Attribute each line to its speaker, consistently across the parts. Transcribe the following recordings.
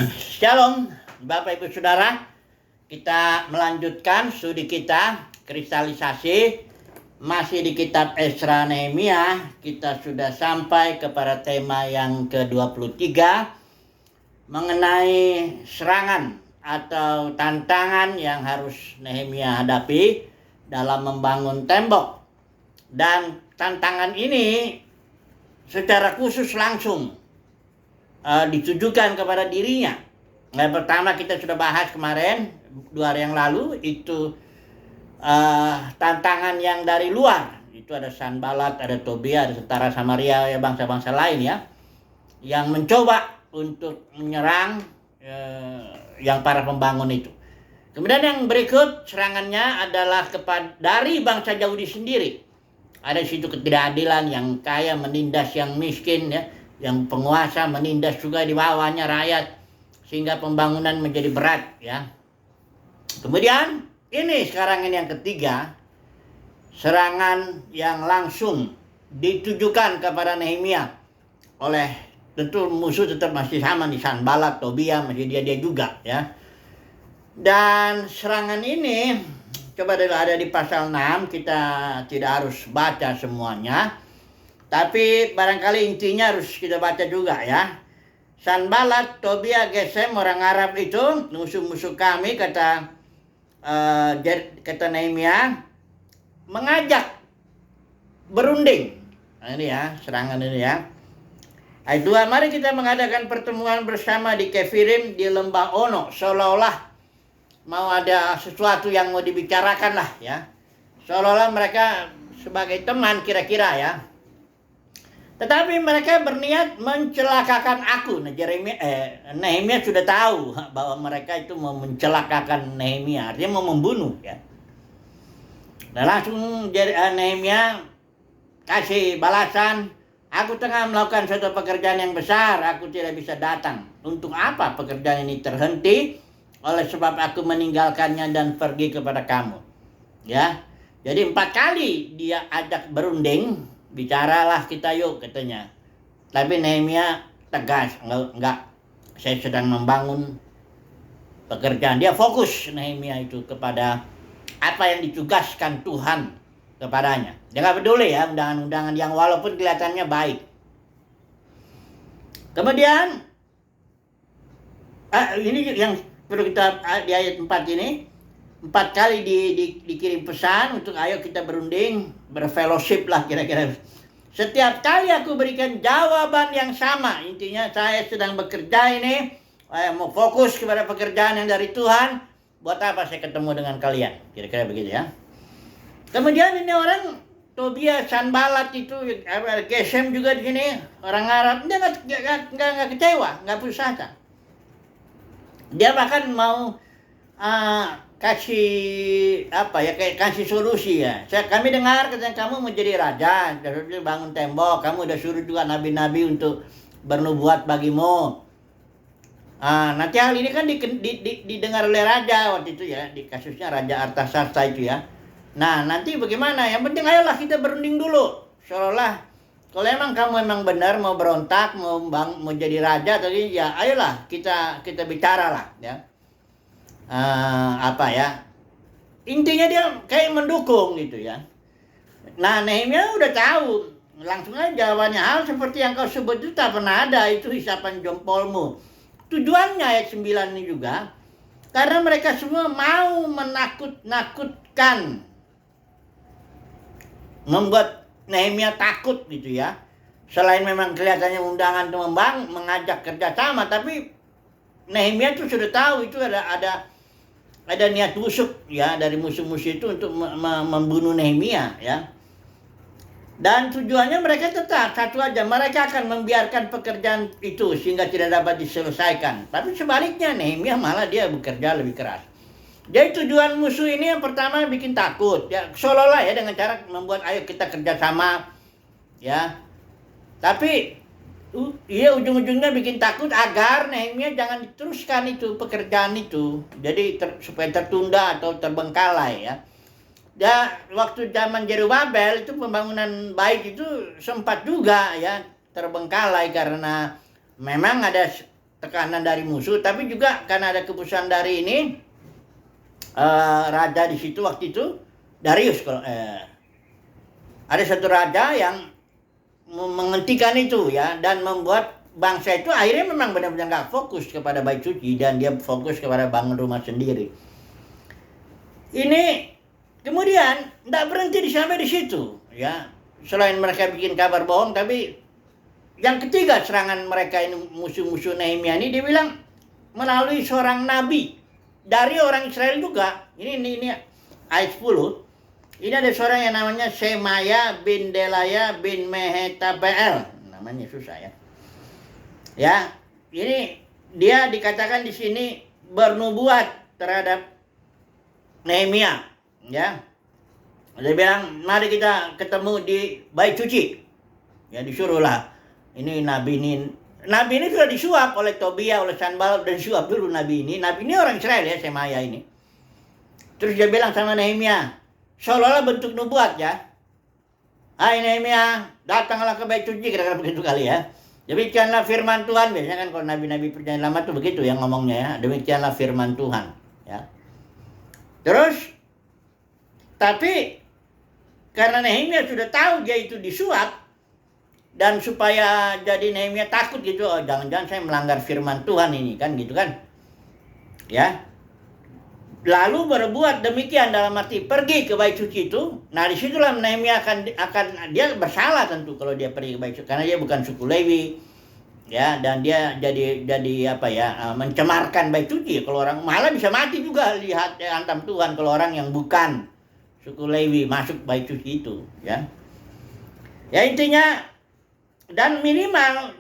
Speaker 1: Shalom, Bapak Ibu Saudara. Kita melanjutkan studi kita kristalisasi masih di kitab Ezra Nehemia. Kita sudah sampai kepada tema yang ke-23 mengenai serangan atau tantangan yang harus Nehemia hadapi dalam membangun tembok. Dan tantangan ini secara khusus langsung ditujukan kepada dirinya. Yang pertama kita sudah bahas kemarin 2 hari yang lalu, itu tantangan yang dari luar. Itu ada Sanballat, ada Tobia, ada Tentara Samaria, ya bangsa-bangsa lain ya, yang mencoba untuk menyerang yang para pembangun itu. Kemudian yang berikut serangannya adalah dari bangsa Yahudi sendiri. Ada situ ketidakadilan, yang kaya menindas yang miskin ya, yang penguasa menindas juga di bawahnya rakyat, sehingga pembangunan menjadi berat ya. Kemudian ini sekarang ini yang ketiga, serangan yang langsung ditujukan kepada Nehemia oleh, tentu musuh tetap masih sama nih, Sanballat, Tobia, masih dia juga ya. Dan serangan ini coba ada di pasal 6, kita tidak harus baca semuanya, tapi barangkali intinya harus kita baca juga ya. Sanballat, Tobia, Gesem, orang Arab itu musuh-musuh kami, kata Nehemia, mengajak berunding. Nah, ini ya, serangan ini ya. Ayat 2, mari kita mengadakan pertemuan bersama di Kefirim di lembah Ono, seolah-olah mau ada sesuatu yang mau dibicarakan lah ya. Seolah-olah mereka sebagai teman kira-kira ya. Tetapi mereka berniat mencelakakan aku. Nah, Nehemia sudah tahu bahwa mereka itu mau mencelakakan Nehemia, artinya mau membunuh ya. Nah, langsung Nehemia kasih balasan, aku tengah melakukan suatu pekerjaan yang besar, aku tidak bisa datang. Untuk apa pekerjaan ini terhenti? Oleh sebab aku meninggalkannya dan pergi kepada kamu. Ya. Jadi 4 kali dia ajak berunding, bicaralah kita yuk katanya. Tapi Nehemia tegas, enggak, saya sedang membangun pekerjaan. Dia fokus Nehemia itu kepada apa yang ditugaskan Tuhan kepadanya. Dia nggak peduli ya undangan-undangan yang walaupun kelihatannya baik. Kemudian ini yang perlu kita di ayat 4 ini, 4 kali dikirim pesan untuk ayo kita berunding, berfellowship lah kira-kira. Setiap kali aku berikan jawaban yang sama. Intinya saya sedang bekerja ini, saya mau fokus kepada pekerjaan yang dari Tuhan. Buat apa saya ketemu dengan kalian? Kira-kira begitu ya. Kemudian ini orang Tobia, Sanballat itu, Gesem juga di sini, orang Arab. Dia nggak kecewa, nggak putus asa. Dia bahkan mau kasih kasih solusi ya. Kami dengar katanya kamu mau jadi raja, sudah bangun tembok, kamu udah suruh juga nabi-nabi untuk bernubuat bagimu. Nanti hal ini kan didengar oleh raja waktu itu ya, di kasusnya Raja Artasasta itu ya. Nah, nanti bagaimana? Yang penting ayolah kita berunding dulu. Seolah-olah kalau emang kamu benar mau berontak, mau jadi raja tadi ya, ayolah kita bicara lah ya. Intinya dia kayak mendukung gitu ya. Nah, Nehemia udah tahu, langsung aja jawabannya, hal seperti yang kau sebut itu tak pernah ada, itu hisapan jempolmu. Tujuannya ayat 9 ini juga, karena mereka semua mau menakut-nakutkan, membuat Nehemia takut gitu ya. Selain memang kelihatannya undangan untuk mengajak kerjasama, tapi Nehemia itu sudah tahu itu ada niat busuk ya dari musuh-musuh itu untuk membunuh Nehemia ya. Dan tujuannya mereka tetap satu aja, mereka akan membiarkan pekerjaan itu sehingga tidak dapat diselesaikan. Tapi sebaliknya Nehemia malah dia bekerja lebih keras. Jadi tujuan musuh ini yang pertama bikin takut ya, seolah-olah ya, dengan cara membuat ayo kita kerjasama ya. Tapi ujung-ujungnya bikin takut agar Nehemia jangan diteruskan itu pekerjaan itu. Jadi supaya tertunda atau terbengkalai ya. Ya, waktu zaman Zerubabel itu pembangunan baik itu sempat juga ya terbengkalai karena memang ada tekanan dari musuh, tapi juga karena ada keputusan dari ini raja di situ waktu itu, Darius. Ada satu raja yang menghentikan itu ya, dan membuat bangsa itu akhirnya memang benar-benar nggak fokus kepada bait suci, dan dia fokus kepada bangun rumah sendiri. Ini kemudian tidak berhenti sampai di situ ya. Selain mereka bikin kabar bohong, tapi yang ketiga serangan mereka ini, musuh-musuh Nehemia ini, dia bilang melalui seorang nabi dari orang Israel juga. Ini ayat 10. Ini ada seorang yang namanya Semaya bin Delaya bin Mehetabel. Namanya susah ya. Ya, ini dia dikatakan di sini bernubuat terhadap Nehemia, ya. Dia bilang, mari kita ketemu di bait suci. Ya, disuruhlah. Ini nabi ini sudah disuap oleh Tobia, oleh Sanballat, dan disuap dulu nabi ini. Nabi ini orang Israel ya, Semaya ini. Terus dia bilang sama Nehemia, seolah-olah bentuk nubuat ya. Hai Nehemia, datanglah ke bait suci, kira-kira begitu kali ya. Demikianlah firman Tuhan. Biasanya kan kalau nabi-nabi perjanjian lama tuh begitu yang ngomongnya ya. Demikianlah firman Tuhan ya. Terus tapi karena Nehemia sudah tahu dia itu disuap, dan supaya jadi Nehemia takut gitu, oh jangan-jangan saya melanggar firman Tuhan ini kan gitu kan. Ya. Lalu berbuat demikian, dalam arti pergi ke bait suci itu. Nah, disitulah Nehemia akan dia bersalah tentu kalau dia pergi ke bait suci, karena dia bukan suku Lewi. Ya, dan dia jadi apa ya, mencemarkan bait suci. Kalau orang malah bisa mati juga, lihat hantam Tuhan kalau orang yang bukan suku Lewi masuk bait suci itu, ya. Ya intinya, dan minimal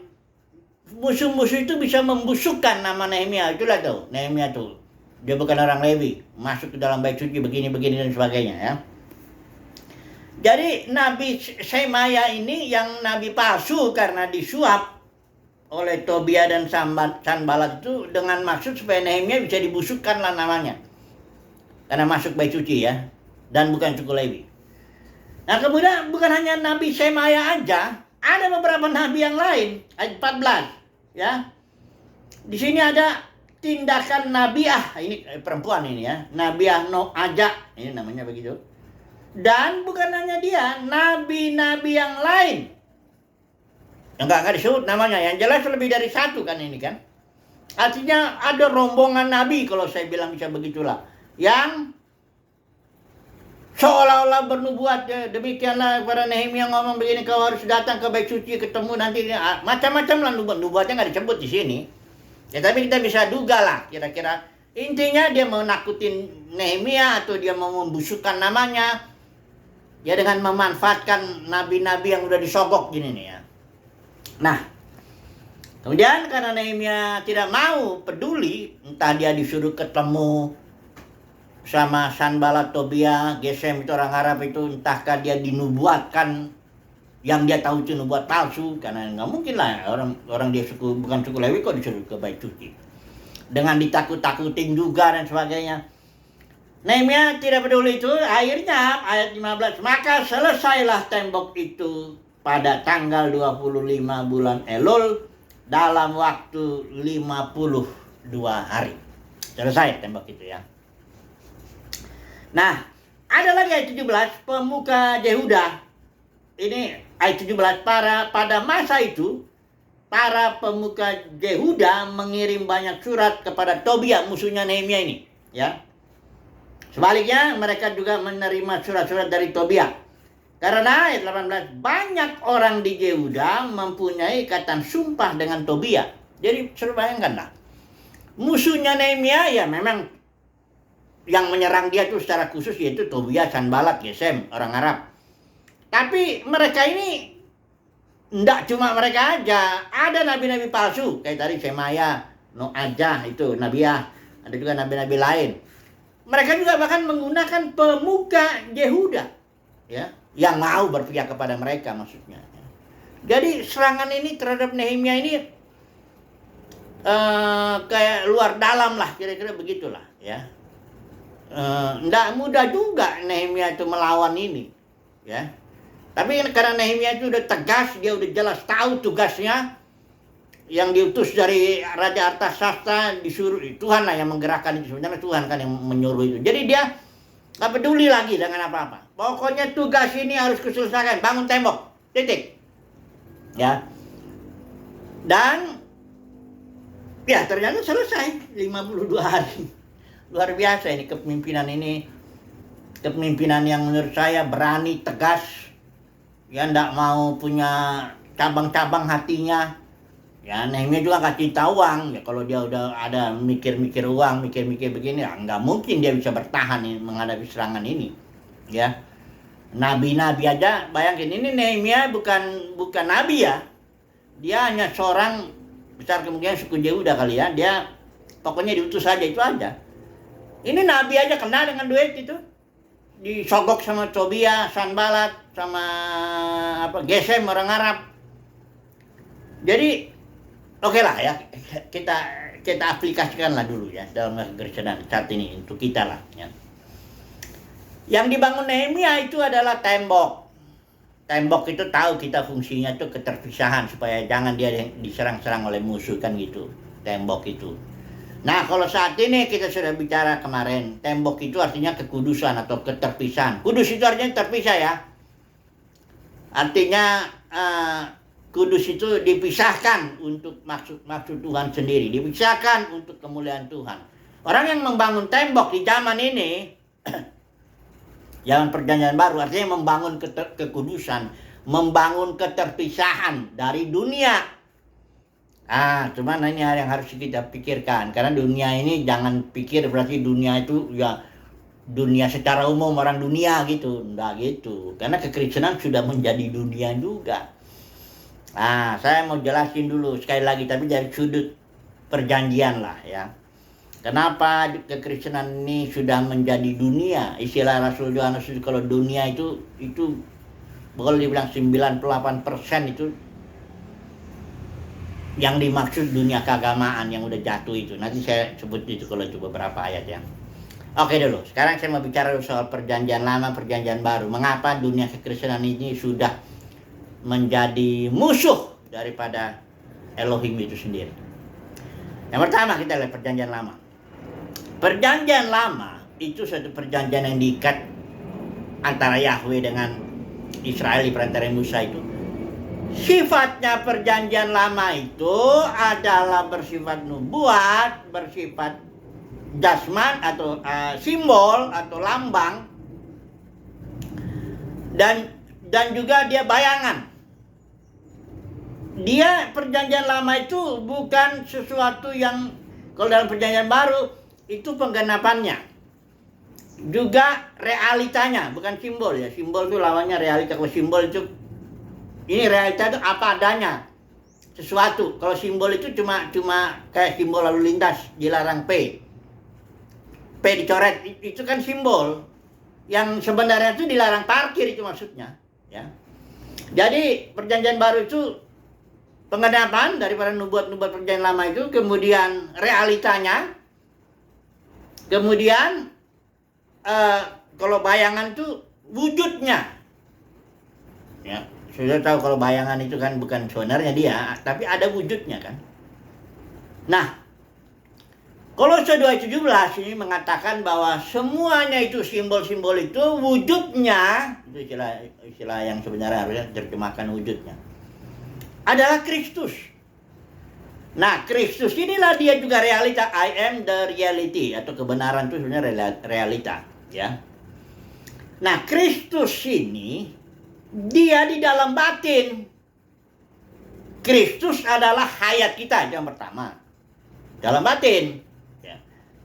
Speaker 1: musuh-musuh itu bisa membusukkan nama Nehemia. Itulah tuh, Nehemia tuh. Dia bukan orang Lewi, masuk ke dalam bait suci begini-begini dan sebagainya ya. Jadi Nabi Semaya ini yang nabi palsu karena disuap oleh Tobia dan Sanballat itu dengan maksud supaya Nehemia bisa dibusukkan lah namanya. Karena masuk bait suci ya, dan bukan suku Lewi. Nah kemudian bukan hanya Nabi Semaya aja, ada beberapa nabi yang lain. Ayat 14 ya. Di sini ada tindakan Nabiah, ini perempuan ini ya, Nabiah Noaja, ini namanya begitu. Dan bukan hanya dia, nabi-nabi yang lain. Enggak disebut namanya, yang jelas lebih dari satu kan ini kan. Artinya ada rombongan nabi, kalau saya bilang bisa begitulah, yang seolah-olah bernubuat ya, demikianlah para Nehemia ngomong begini, kau harus datang ke bait suci, ketemu nanti macam-macam lah nubuatnya nggak disebut di sini. Ya tapi kita bisa duga lah kira-kira intinya dia mau nakutin Nehemia atau dia mau membusukkan namanya ya dengan memanfaatkan nabi-nabi yang udah disogok gini nih ya. Nah, kemudian karena Nehemia tidak mau peduli, entah dia disuruh ketemu sama Sanballat, Tobia, Gesem itu orang Arab itu, entahkah dia dinubuatkan yang dia tahu itu nubuat palsu, karena nggak mungkin lah orang dia bukan suku Lewi kok disuruh ke bait suci dengan ditakut-takutin juga dan sebagainya. Nehemia tidak peduli itu. Akhirnya ayat 15, maka selesailah tembok itu pada tanggal 25 bulan Elul dalam waktu 52 hari. Selesai tembok itu ya. Nah, ada lagi ayat 17, pemuka Yehuda. Ini ayat 17, pada masa itu para pemuka Yehuda mengirim banyak surat kepada Tobia, musuhnya Nehemia ini, ya. Sebaliknya mereka juga menerima surat-surat dari Tobia. Karena ayat 18, banyak orang di Yehuda mempunyai ikatan sumpah dengan Tobia. Jadi suruh bayangkanlah, musuhnya Nehemia ya memang yang menyerang dia itu secara khusus yaitu Tobia, Sanballat, Gesem, orang Arab. Tapi mereka ini enggak cuma mereka aja, ada nabi-nabi palsu kayak tadi Semaya, Noaja itu Nabiah, ada juga nabi-nabi lain. Mereka juga bahkan menggunakan pemuka Yehuda, ya, yang mau berpihak kepada mereka maksudnya. Jadi serangan ini terhadap Nehemia ini kayak luar dalam lah, kira-kira begitulah, ya. Enggak mudah juga Nehemia itu melawan ini, ya. Tapi karena Nehemia itu udah tegas, dia udah jelas tahu tugasnya, yang diutus dari Raja Artasasta, disuruh Tuhan lah yang menggerakkan itu, sebenarnya Tuhan kan yang menyuruh itu. Jadi dia nggak peduli lagi dengan apa-apa. Pokoknya tugas ini harus kuselesaikan, bangun tembok, titik. Ya. Dan ya ternyata selesai 52 hari. Luar biasa ini kepemimpinan ini. Kepemimpinan yang menurut saya berani, tegas. Ya enggak mau punya cabang-cabang hatinya. Ya Nehemia juga kasih tahu uang. Ya kalau dia udah ada mikir-mikir uang, mikir-mikir begini, ya nggak mungkin dia bisa bertahan nih, menghadapi serangan ini. Ya. Nabi-nabi aja, bayangin ini Nehemia bukan nabi ya. Dia hanya seorang, besar kemungkinan suku Yehuda kali ya. Dia pokoknya diutus saja, itu aja. Ini nabi aja kena dengan duit itu. Disogok sama Tobia, Sanbalat, sama Gesem orang Arab. Jadi oke lah ya, kita aplikasikan lah dulu ya dalam kekristenan saat ini untuk kita lah ya. Yang dibangun Nehemia itu adalah tembok. Tembok itu tahu kita fungsinya itu keterpisahan supaya jangan dia diserang-serang oleh musuh kan gitu. Tembok itu. Nah kalau saat ini kita sudah bicara kemarin, tembok itu artinya kekudusan atau keterpisahan. Kudus itu artinya terpisah ya. Artinya kudus itu dipisahkan untuk maksud Tuhan sendiri, dipisahkan untuk kemuliaan Tuhan. Orang yang membangun tembok di zaman ini, zaman perjanjian baru, artinya membangun kekudusan, membangun keterpisahan dari dunia. Cuman ini yang harus kita pikirkan, karena dunia ini jangan pikir berarti dunia itu ya dunia secara umum orang dunia gitu, enggak gitu. Karena kekristenan sudah menjadi dunia juga. Saya mau jelasin dulu sekali lagi, tapi dari sudut perjanjian lah ya. Kenapa kekristenan ini sudah menjadi dunia? Istilah Rasul Yohanes kalau dunia itu boleh dibilang 98% itu yang dimaksud dunia keagamaan yang udah jatuh itu. Nanti saya sebut itu kalau itu beberapa ayat ya. Oke dulu, sekarang saya mau bicara soal perjanjian lama, perjanjian baru. Mengapa dunia kekristenan ini sudah menjadi musuh daripada Elohim itu sendiri? Yang pertama kita lihat perjanjian lama. Perjanjian lama itu suatu perjanjian yang diikat antara Yahweh dengan Israel di perantara Musa itu. Sifatnya perjanjian lama itu adalah bersifat nubuat, bersifat jasman atau simbol atau lambang, dan juga dia bayangan. Dia perjanjian lama itu bukan sesuatu yang, kalau dalam perjanjian baru itu penggenapannya juga realitanya, bukan simbol ya. Simbol itu lawannya realita. Kalau simbol itu, ini realita itu apa adanya sesuatu. Kalau simbol itu cuma kayak simbol lalu lintas dilarang P dicoret, itu kan simbol. Yang sebenarnya itu dilarang parkir, itu maksudnya ya. Jadi perjanjian baru itu penggenapan daripada nubuat-nubuat perjanjian lama itu, kemudian realitanya, kemudian kalau bayangan itu wujudnya ya. Sudah tahu kalau bayangan itu kan bukan sebenarnya dia, tapi ada wujudnya kan. Nah, Kolose 2:17 ini mengatakan bahwa semuanya itu simbol-simbol itu wujudnya, itu istilah yang sebenarnya harusnya terjemahkan wujudnya, adalah Kristus. Nah, Kristus inilah dia juga realita. I am the reality, atau kebenaran itu sebenarnya realita ya. Nah, Kristus ini dia di dalam batin. Kristus adalah hayat kita, yang pertama, dalam batin ya.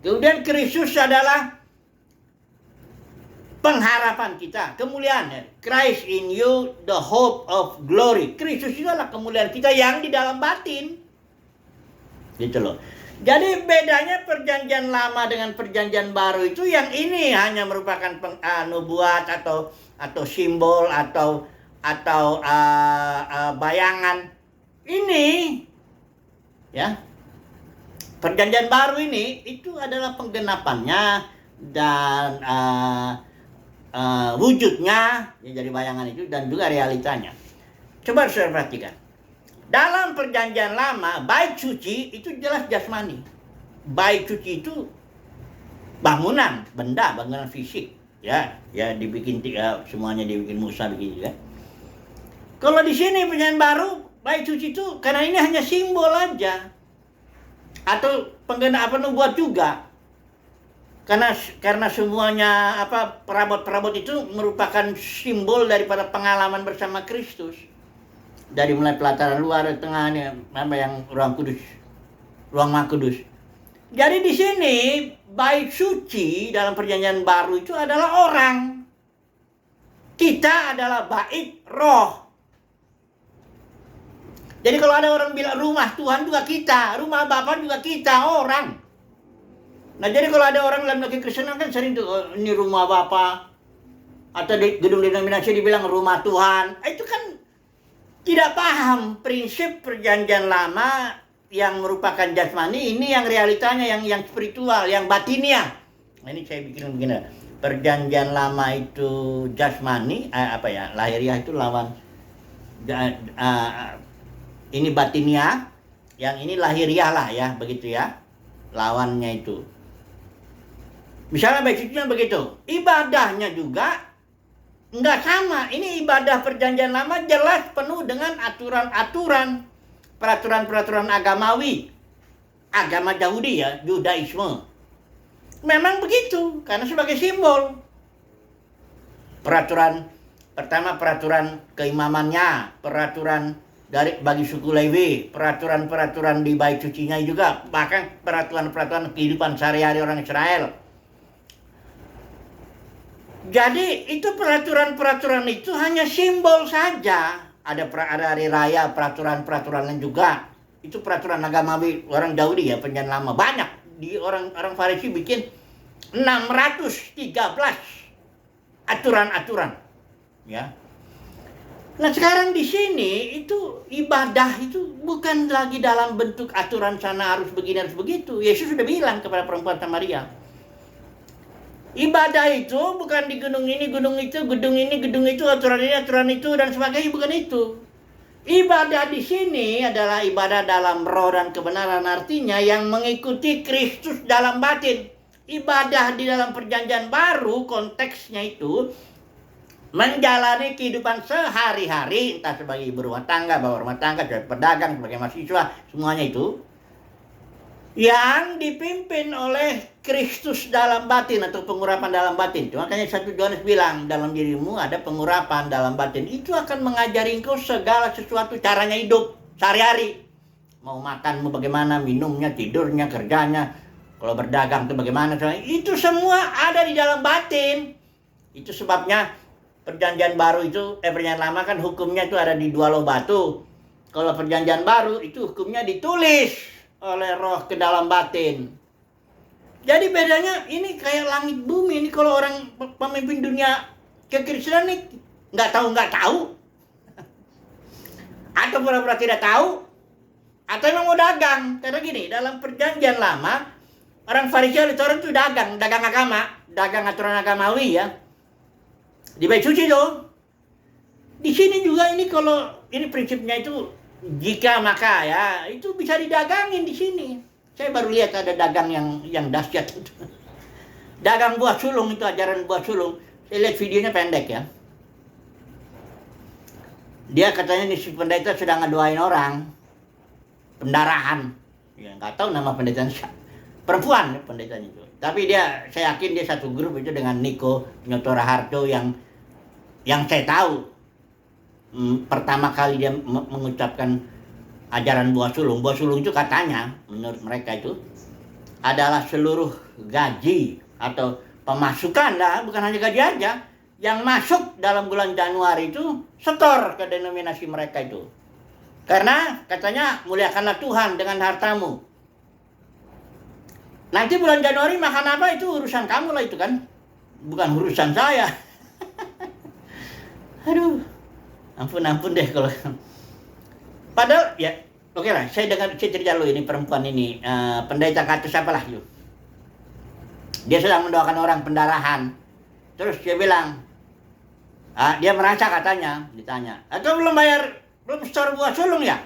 Speaker 1: Kemudian Kristus adalah pengharapan kita, kemuliaan. Christ in you, the hope of glory. Kristus itu adalah kemuliaan kita yang di dalam batin, gitu loh. Jadi bedanya perjanjian lama dengan perjanjian baru itu, yang ini hanya merupakan nubuat atau simbol atau bayangan. Ini ya, perjanjian baru ini itu adalah penggenapannya dan wujudnya ya, jadi bayangan itu dan juga realitanya. Coba saya perhatikan. Dalam perjanjian lama, bait suci itu jelas jasmani. Bait suci itu bangunan, benda, bangunan fisik. Ya dibikin semuanya dibikin Musa begitu ya. Kalau di sini perjanjian baru, bait suci itu karena ini hanya simbol aja. Atau penggenaan nubuat juga. Karena semuanya perabot-perabot itu merupakan simbol daripada pengalaman bersama Kristus. Dari mulai pelataran luar, tengahnya, yang ruang maha kudus. Jadi di sini bait suci dalam perjanjian baru itu adalah orang. Kita adalah bait roh. Jadi kalau ada orang bilang rumah Tuhan juga kita, rumah Bapa juga kita, orang. Nah jadi kalau ada orang dalam lagi Kristen kan sering tuh, ini rumah Bapa, atau di gedung denominasi dibilang rumah Tuhan. Itu kan tidak paham prinsip perjanjian lama yang merupakan jasmani, ini yang realitanya yang spiritual, yang batiniah. Nah, ini saya bikin begini. Perjanjian lama itu jasmani, lahiriah itu lawan ini batiniah, yang ini lahiriah lah ya, begitu ya. Lawannya itu. Misalnya basicnya begitu. Ibadahnya juga enggak sama. Ini ibadah perjanjian lama jelas penuh dengan aturan-aturan, peraturan-peraturan agamawi. Agama Yahudi ya, Judaisme. Memang begitu, karena sebagai simbol. Pertama peraturan keimamannya, peraturan bagi suku Lewi, peraturan-peraturan di bait sucinya juga, bahkan peraturan-peraturan kehidupan sehari-hari orang Israel. Jadi itu peraturan-peraturan itu hanya simbol saja. Ada hari raya, peraturan-peraturan lain juga. Itu peraturan agamawi orang Yahudi ya, perjanjian lama. Banyak. Di orang Farisi bikin 613 aturan-aturan. Ya. Nah sekarang di sini itu ibadah itu bukan lagi dalam bentuk aturan sana harus begini harus begitu. Yesus sudah bilang kepada perempuan Samaria. Ibadah itu bukan di gedung ini, gedung itu, gedung ini, gedung itu, aturan ini, aturan itu, dan sebagainya, bukan itu. Ibadah di sini adalah ibadah dalam roh dan kebenaran, artinya yang mengikuti Kristus dalam batin. Ibadah di dalam perjanjian baru, konteksnya itu menjalani kehidupan sehari-hari, entah sebagai ibu rumah tangga, bapak rumah tangga, sebagai pedagang, sebagai mahasiswa, semuanya itu yang dipimpin oleh Kristus dalam batin atau pengurapan dalam batin. Makanya 1 Yohanes bilang, dalam dirimu ada pengurapan dalam batin. Itu akan mengajari engkau segala sesuatu, caranya hidup sehari-hari. Mau makan, mau bagaimana, minumnya, tidurnya, kerjanya. Kalau berdagang itu bagaimana. Itu semua ada di dalam batin. Itu sebabnya perjanjian baru itu, perjanjian lama kan hukumnya itu ada di 2 loh batu. Kalau perjanjian baru itu hukumnya ditulis oleh roh ke dalam batin. Jadi bedanya ini kayak langit bumi. Ini kalau orang pemimpin dunia kekristenan ini nggak tahu. Atau pura-pura tidak tahu. Atau emang mau dagang. Karena gini, dalam perjanjian lama, orang Farisi orang itu dagang agama. Dagang aturan agamawi ya. Di bait suci tuh. Di sini juga ini kalau ini prinsipnya itu jika maka ya itu bisa didagangin di sini. Saya baru lihat ada dagang yang dahsyat itu. Dagang buah sulung itu, ajaran buah sulung. Saya lihat videonya pendek ya. Dia katanya nih si pendeta sedang ngedoain orang pendarahan. Ya nggak tahu nama pendetanya siapa. Perempuan pendetanya itu. Tapi saya yakin dia satu grup itu dengan Niko Nyotora Harjo yang saya tahu pertama kali dia mengucapkan ajaran buah sulung. Buah sulung itu katanya menurut mereka itu adalah seluruh gaji atau pemasukan lah, bukan hanya gaji aja, yang masuk dalam bulan Januari itu setor ke denominasi mereka itu. Karena katanya muliakanlah Tuhan dengan hartamu. Nanti bulan Januari makan apa itu urusan kamu lah itu kan, bukan urusan saya. Aduh. Ampun deh kalau. Padahal ya, oke lah. Saya cerita dulu ini perempuan ini, pendeta katus apalah itu. Dia sedang mendoakan orang pendarahan. Terus dia bilang, dia merasa katanya, ditanya, atau belum store buah sulung ya?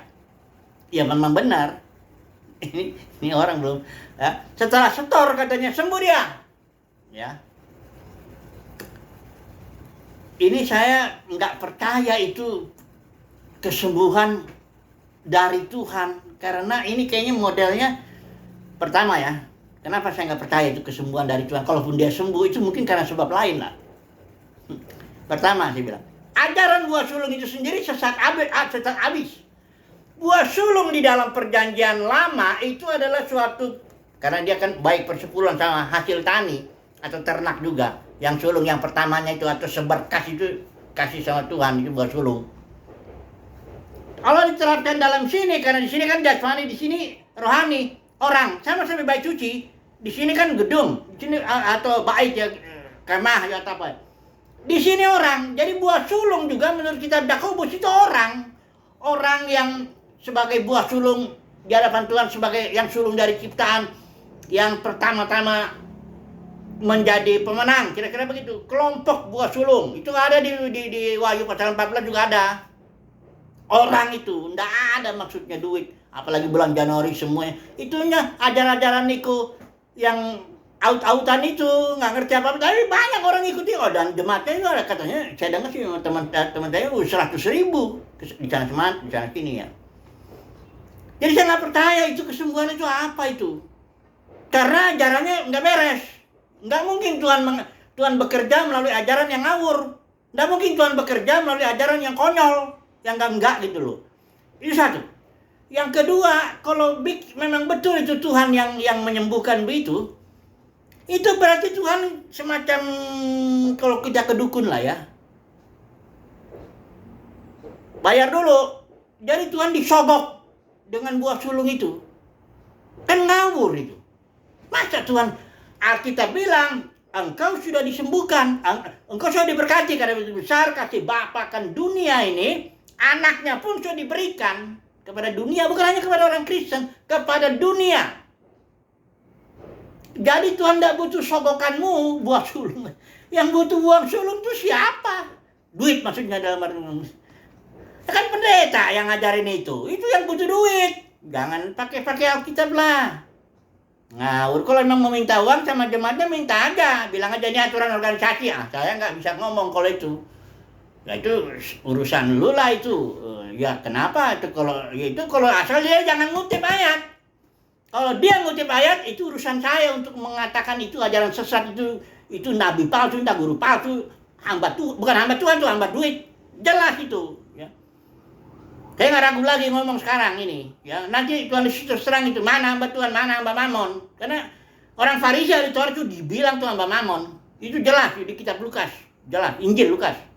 Speaker 1: Ya memang benar. Ini orang belum ya. Setelah setor katanya sembuh dia. Ya. Ini saya nggak percaya itu kesembuhan dari Tuhan, karena ini kayaknya modelnya pertama ya. Kenapa saya nggak percaya itu kesembuhan dari Tuhan? Kalaupun dia sembuh itu mungkin karena sebab lain lah. Pertama saya bilang, ajaran buah sulung itu sendiri sesat abis. Buah sulung di dalam perjanjian lama itu adalah suatu, karena dia kan baik persepuluhan sama hasil tani atau ternak juga. Yang sulung yang pertamanya itu atau seberkas itu kasih sama Tuhan, itu buah sulung. Kalau diterapkan dalam sini, karena di sini kan jasmani, di sini rohani, orang sama-sama baik suci. Di sini kan gedung, di sini atau bait ya, kemah ya atau apa. Di sini orang, jadi buah sulung juga menurut kitab Yakobus itu orang yang sebagai buah sulung di hadapan Tuhan, sebagai yang sulung dari ciptaan, yang pertama-tama menjadi pemenang, kira-kira begitu. Kelompok buah sulung itu ada di Wahyu pasal 14 juga ada. Orang itu enggak ada maksudnya duit, apalagi bulan Januari semuanya. Itunya ajaran-ajaran niku yang out-outan itu, nggak ngerti apa-apa, tapi banyak orang ikuti. Oh, dan jemaatnya itu ada katanya, saya dengar sih teman-teman saya 100.000 di sana sini ya. Jadi saya nggak percaya itu kesembuhan itu apa itu, karena ajarannya nggak beres. Nggak mungkin Tuhan bekerja melalui ajaran yang ngawur. Nggak mungkin Tuhan bekerja melalui ajaran yang konyol, yang enggak gitu loh. Itu satu. Yang kedua, kalau memang betul itu Tuhan yang menyembuhkan begitu, itu berarti Tuhan semacam, kalau kita ke dukun lah ya, bayar dulu. Jadi Tuhan disogok dengan buah sulung itu. Kan ngawur itu. Masa Tuhan, Alkitab bilang, engkau sudah disembuhkan, engkau sudah diberkati karena begitu besar kasih Bapa kan dunia ini, anaknya pun sudah diberikan kepada dunia, bukan hanya kepada orang Kristen, kepada dunia. Jadi Tuhan tidak butuh sogokanmu buah sulung. Yang butuh buah sulung itu siapa? Duit maksudnya dalam arti. Kan pendeta yang ngajarin itu yang butuh duit. Jangan pakai Alkitab lah. Ngawur. Kalau memang mau minta uang sama jemaatnya, minta aja. Bilang aja ini aturan organisasi. Saya nggak bisa ngomong kalau itu. Ya itu urusan lu lah itu. Ya kenapa itu kalau asal dia jangan ngutip ayat. Kalau dia ngutip ayat itu urusan saya untuk mengatakan itu ajaran sesat, itu nabi palsu, itu guru palsu, bukan hamba Tuhan, itu hamba duit. Jelas itu. Ya. Saya nggak ragu lagi ngomong sekarang ini. Ya nanti Tuhan Yesus terserang itu mana hamba Tuhan, mana hamba Mamon. Karena orang Farisi di Taurat itu dibilang tuh hamba Mamon. Itu jelas di kitab Lukas, jelas Injil Lukas.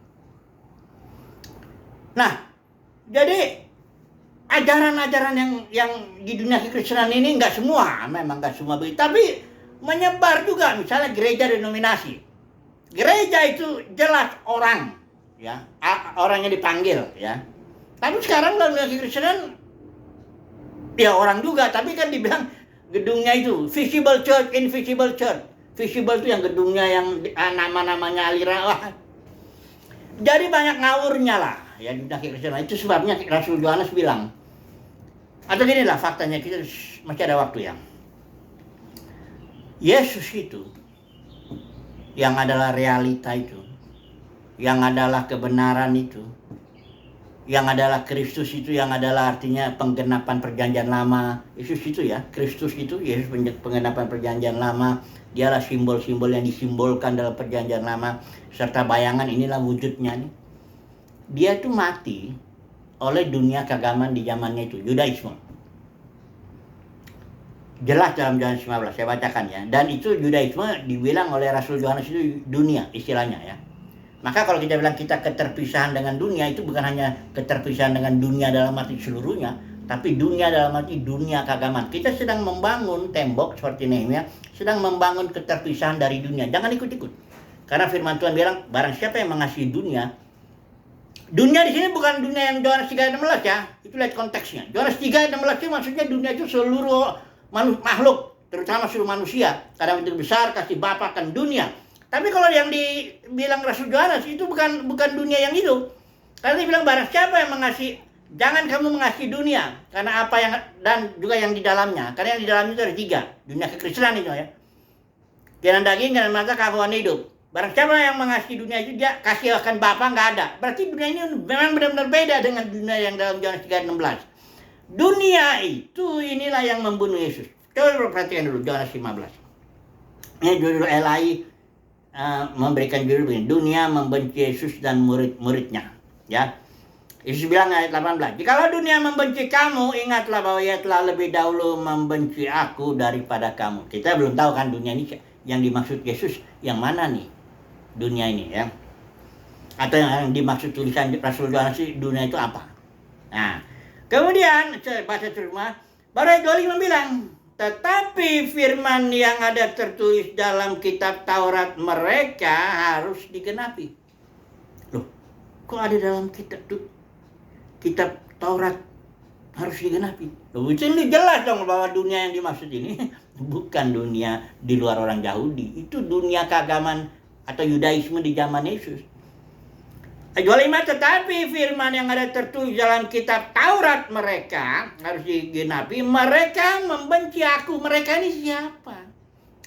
Speaker 1: Nah, jadi ajaran-ajaran yang di dunia kekristenan ini memang nggak semua begitu, tapi menyebar juga. Misalnya gereja denominasi, gereja itu jelas orang, ya orangnya dipanggil, ya. Tapi sekarang dalam dunia kekristenan, ya orang juga, tapi kan dibilang gedungnya itu visible church, invisible church. Visible itu yang gedungnya yang nama-namanya aliran. Jadi banyak ngawurnya lah, ya di dunia kekristenan. Itu sebabnya Rasul Yohanes bilang. Atau gini lah faktanya, kita masih ada waktu ya. Yesus itu, yang adalah realita itu, yang adalah kebenaran itu, yang adalah Kristus itu, yang adalah artinya penggenapan perjanjian lama. Yesus itu ya, Kristus itu, Yesus penggenapan perjanjian lama. Dialah simbol-simbol yang disimbolkan dalam perjanjian lama, serta bayangan inilah wujudnya nih. Dia itu mati oleh dunia keagamaan di zamannya itu, Yudaisme. Jelas dalam Yohanes 15, saya bacakan ya. Dan itu Yudaisme dibilang oleh Rasul Yohanes itu dunia istilahnya ya. Maka kalau kita bilang kita keterpisahan dengan dunia, itu bukan hanya keterpisahan dengan dunia dalam arti seluruhnya, tapi dunia dalam arti dunia keagamaan. Kita sedang membangun tembok seperti Nehemia, sedang membangun keterpisahan dari dunia. Jangan ikut-ikut. Karena firman Tuhan bilang, barang siapa yang mengasihi dunia di sini bukan dunia yang Yohanes 3:16 ya. Itu lihat konteksnya. Yohanes 3:16 itu maksudnya dunia itu seluruh makhluk, terutama seluruh manusia. Karena itu besar kasih Bapa kan dunia. Tapi kalau yang dibilang Rasul Yohanes itu bukan dunia yang itu. Karena dia bilang barang siapa yang mengasihi Jangan kamu mengasihi dunia karena apa yang dan juga yang di dalamnya. Karena yang di dalamnya itu ada 3. Dunia kekristenan itu ya. Keinginan daging, keinginan mata, keharuan hidup. Barang siapa yang mengasihi dunia itu, dia kasih akan Bapa nggak ada. Berarti dunia ini memang benar-benar beda dengan dunia yang dalam Yohanes 3:16. Dunia itu inilah yang membunuh Yesus. Coba perhatikan dulu Yohanes 15. Ini judul Elai memberikan judul begini, dunia membenci Yesus dan murid-muridnya. Ya. Yesus bilang ayat 18, jikalau dunia membenci kamu, ingatlah bahwa ia telah lebih dahulu membenci aku daripada kamu. Kita belum tahu kan dunia ini yang dimaksud Yesus yang mana nih? Dunia ini ya. Atau yang dimaksud tulisan Rasul Yohanes, dunia itu apa? Nah, kemudian baca terjemah, baru ayat 25 bilang, tetapi firman yang ada tertulis dalam kitab Taurat mereka harus digenapi. Loh, kok ada dalam kitab Taurat harus digenapi? Loh, ini jelas dong bahwa dunia yang dimaksud ini bukan dunia di luar orang Yahudi. Itu dunia keagamaan atau Yudaisme di zaman Yesus. Ayat 25, tetapi firman yang ada tertulis dalam kitab Taurat mereka harus digenapi. Mereka membenci aku. Mereka ini siapa?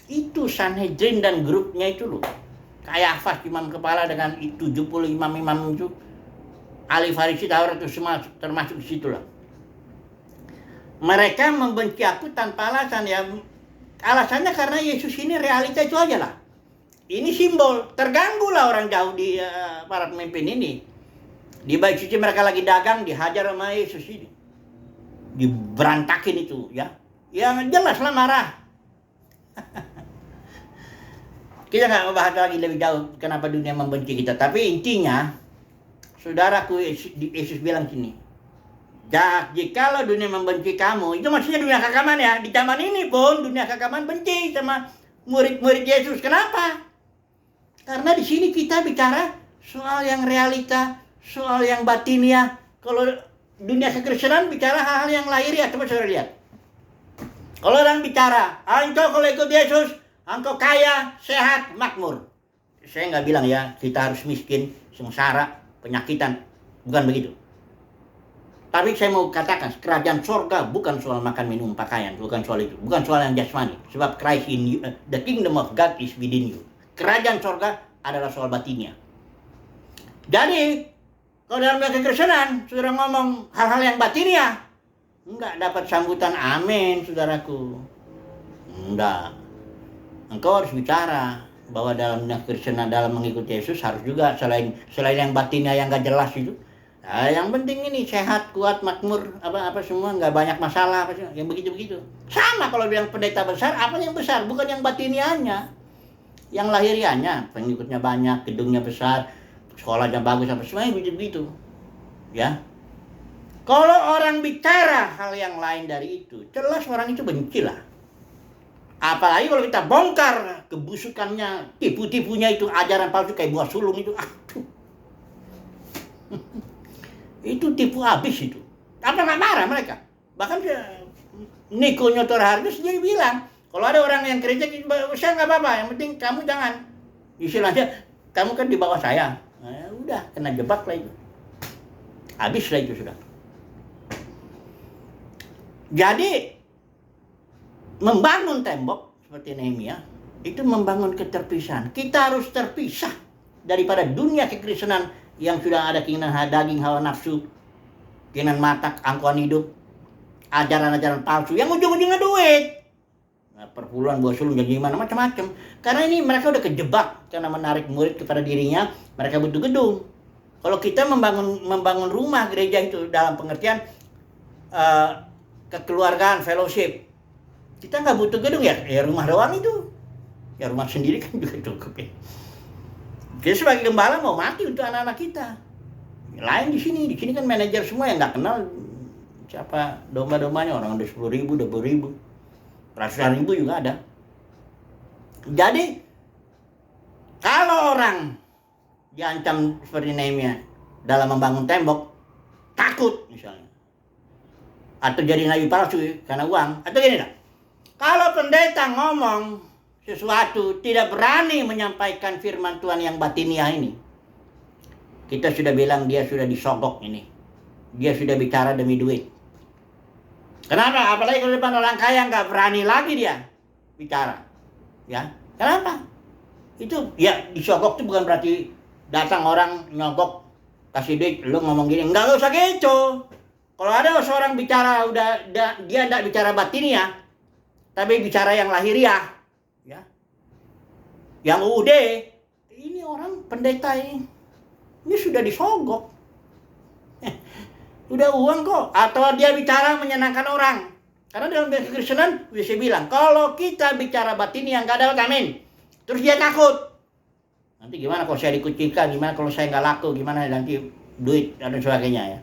Speaker 1: Itu Sanhedrin dan grupnya itu loh. Kayafas imam kepala dengan 70 imam-imam itu. Ahli Farisi Taurat itu semua termasuk di situ lah. Mereka membenci aku tanpa alasan ya. Alasannya karena Yesus ini realita itu aja lah. Ini simbol, terganggu lah orang Yahudi, para pemimpin ini. Di bait suci mereka lagi dagang, dihajar sama Yesus ini. Diberantakin itu ya. Ya jelas lah marah. Kita nggak membahas lagi lebih jauh kenapa dunia membenci kita. Tapi intinya, saudaraku, Yesus bilang gini. Jikalau dunia membenci kamu, itu maksudnya dunia keagamaan ya. Di zaman ini pun dunia keagamaan benci sama murid-murid Yesus. Kenapa? Karena di sini kita bicara soal yang realita, soal yang batiniah. Kalau dunia kekristenan bicara hal-hal yang lahiriah. Coba saudara lihat. Kalau orang bicara, engkau kalau ikut Yesus, engkau kaya, sehat, makmur. Saya nggak bilang ya, kita harus miskin, sengsara, penyakitan. Bukan begitu. Tapi saya mau katakan, kerajaan sorga bukan soal makan, minum, pakaian. Bukan soal itu. Bukan soal yang jasmani. Sebab Christ in you, the kingdom of God is within you. Kerajaan sorga adalah soal batinnya. Jadi, kalau dalam kekristenan, saudara ngomong hal-hal yang batinnya, enggak dapat sambutan amin, saudaraku. Enggak. Engkau harus bicara bahwa dalam kekristenan, dalam mengikuti Yesus harus juga selain yang batinnya yang enggak jelas itu. Nah, yang penting ini sehat, kuat, makmur, apa semua, nggak banyak masalah, yang begitu-begitu. Sama kalau bilang pendeta besar, apa yang besar? Bukan yang batiniannya. Yang lahiriannya, pengikutnya banyak, gedungnya besar, sekolahnya bagus, apa semuanya begitu-begitu. Ya. Kalau orang bicara hal yang lain dari itu, jelas orang itu benci lah. Apalagi kalau kita bongkar kebusukannya, tipu-tipunya itu, ajaran palsu kayak buah sulung itu, aduh. Itu tipu habis itu. Apa nggak marah mereka? Bahkan Niko Nyotor Hargus dia bilang, kalau ada orang yang kritik, saya nggak apa-apa, yang penting kamu jangan. Istilahnya, kamu kan di bawah saya. Nah, udah, kena jebak lah itu. Habis lah itu sudah. Jadi, membangun tembok, seperti Nehemia, itu membangun keterpisahan. Kita harus terpisah daripada dunia kekristenan yang sudah ada keinginan daging, hawa nafsu, keinginan mata, angkuhan hidup, ajaran-ajaran palsu yang ujung-ujungnya duit. Nah, perpuluhan, buah sulung, jadi gimana, macam-macam. Karena ini mereka udah kejebak karena menarik murid kepada dirinya, mereka butuh gedung. Kalau kita membangun rumah gereja itu dalam pengertian kekeluargaan, fellowship, kita nggak butuh gedung ya rumah doang itu. Ya rumah sendiri kan juga cukup ya. Kita sebagai gembala mau mati untuk anak-anak kita. Lain di sini kan manajer semua yang nggak kenal siapa domba-dombanya, orang udah 10.000, 20.000, ratusan ribu juga ada. Jadi kalau orang diancam seperti Nehemia dalam membangun tembok, takut misalnya, atau jadi nabi palsu karena uang, atau gini lah. Kalau pendeta ngomong sesuatu tidak berani menyampaikan firman Tuhan yang batiniah ini, kita sudah bilang dia sudah disogok ini. dia sudah bicara demi duit. Kenapa? Apalagi kalau depan orang kaya nggak berani lagi dia bicara. Ya, kenapa? Itu ya disogok itu bukan berarti datang orang nyogok kasih duit, lu ngomong gini, nggak usah gitu. Kalau ada seorang bicara dia tidak bicara batiniah, tapi bicara yang lahiriah, ya, yang UUD, ini orang pendeta ini sudah disogok, udah uang kok. Atau dia bicara menyenangkan orang, karena dalam kekristenan bisa bilang kalau kita bicara batiniah nggak ada amin, terus dia takut. Nanti gimana kalau saya dikucilkan, gimana kalau saya nggak laku, gimana nanti duit dan sebagainya ya.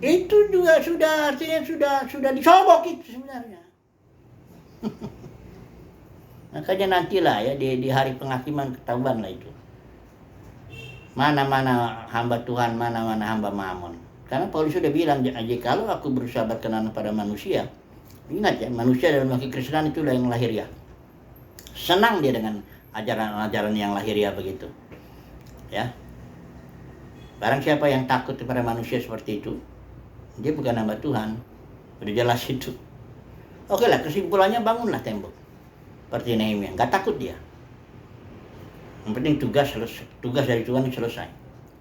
Speaker 1: Itu juga sudah artinya sudah disogok itu sebenarnya. Makanya nantilah ya di hari penghakiman ketahuan lah itu. Mana-mana hamba Tuhan, mana-mana hamba Mammon. Karena Paulus sudah bilang, kalau aku berusaha berkenan pada manusia, ingat ya, manusia dalam kekristenan itulah yang lahiriah. Senang dia dengan ajaran-ajaran yang lahiriah begitu. Ya. Barang siapa yang takut kepada manusia seperti itu, dia bukan hamba Tuhan. Udah jelas itu. Oke lah, kesimpulannya bangunlah tembok. Seperti Nehemia, nggak takut dia. Yang penting tugas dari Tuhan selesai.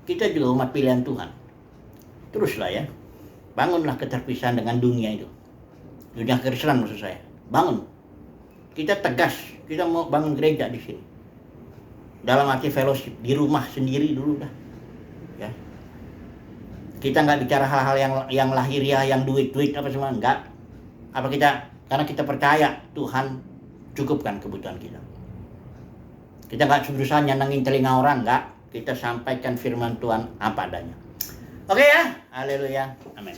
Speaker 1: Kita juga umat pilihan Tuhan. Teruslah ya, bangunlah keterpisahan dengan dunia itu. Dunia kekristenan maksud saya. Bangun. Kita tegas, kita mau bangun gereja di sini. Dalam arti fellowship, di rumah sendiri dulu dah. Ya. Kita nggak bicara hal-hal yang lahiriah, yang duit apa semua, enggak. Karena kita percaya Tuhan cukupkan kebutuhan kita. Kita nggak berusaha nyenengin telinga orang, enggak. Kita sampaikan firman Tuhan apa adanya. Oke ya, haleluya, amin.